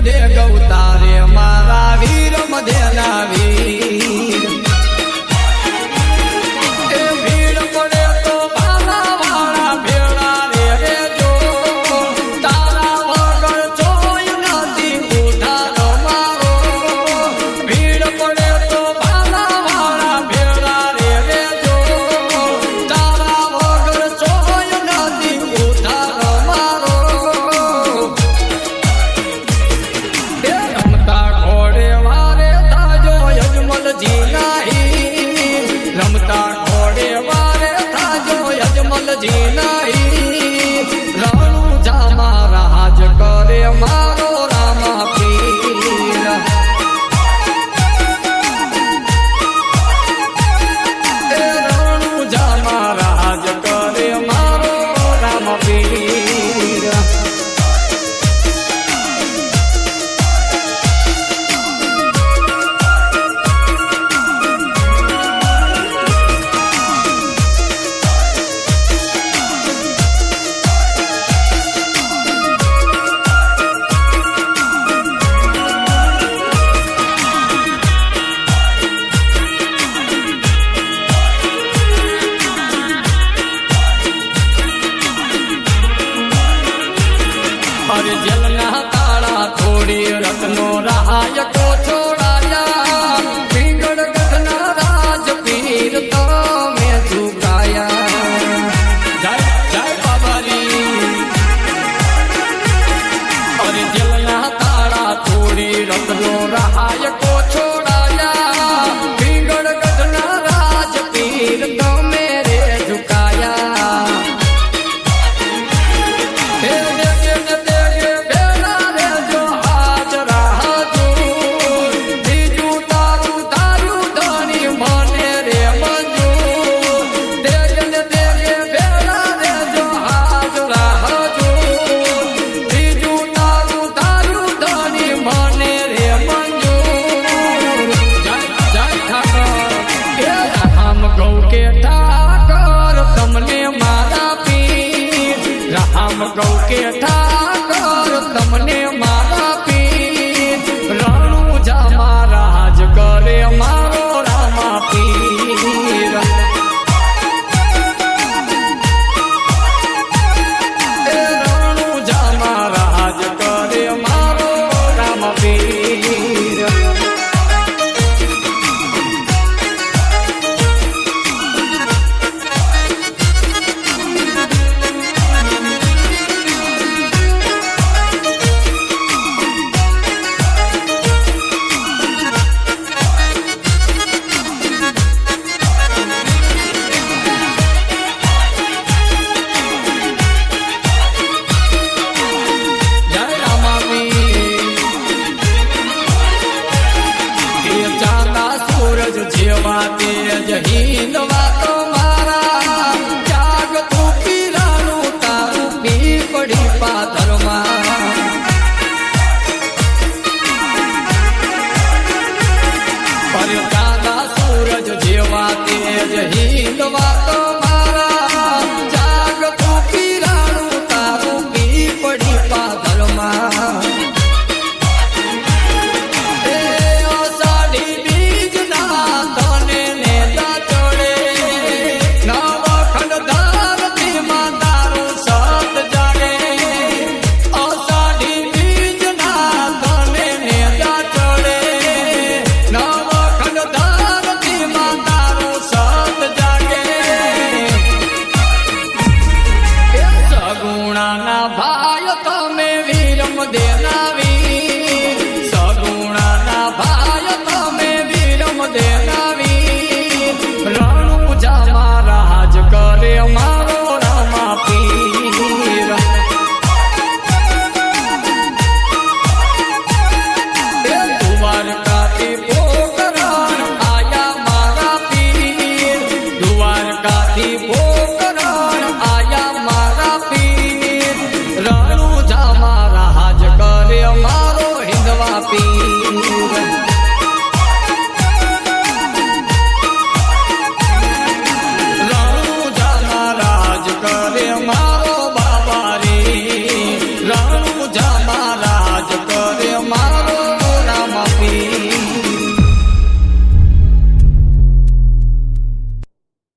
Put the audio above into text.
દે ગૌતારે મારા વીર મધેલા વીર એ ભીડ પડે તો બાલા વાળા ભેળા રે જો તારા વગર જોઈ નથી ઉધાર મારો ભીડ પડે તો બાલા વાળા ભેળા રે જો તારા વગર જોઈ નથી ઉધાર મારો રમતા ઘોડે વારે તાજો યજમલજી નાહી રમતા ઘોડે વારે તાજો યજમલજી નાહી રણુજામાં રાજ કરે મારો રામા પીર એ રણુજામાં રાજ કરે મારો રામા પીર અરે જલના તાળા થોડી રત્નો રાયકો છોડાયા પીંગળ ગઢના રાજ પીર તમે ઝુકાયા જય જય બાબારી અરે જલના તાળા થોડી રત્નો રાયકો છોડાયા પીંગળ ગઢના રાજ પીર તમે રે ઝુકાયા ગૌ કે ઠાકર તમને મારા પીર રણુજામાં રાજ કરે મારો રામા પીર એ રણુજામાં રાજ કરે મારો રામા પીર જેવા તેજ હિંદવા તો મારા જાગ તું પીરાનું તારું પી પડી પાથરમાં પર દાદા સૂરજ જેવા તેજ હિંદવા તો મારા જાગ તું પીરાનું તારું પી પડી પાથરમાં ભાઈ તમે વીર મધેલા વીર સગુણાના ભાઈ તમે વીર મધેલા વીર રણુજામાં રાજ કરે મારો રામા પીર દ્વારકાથી પોકરણ આયા મારા પીર દ્વારકાથી પોકરણ આયા મારા પીર રણુજામાં રાજ કરે મારો હિંદવા પીર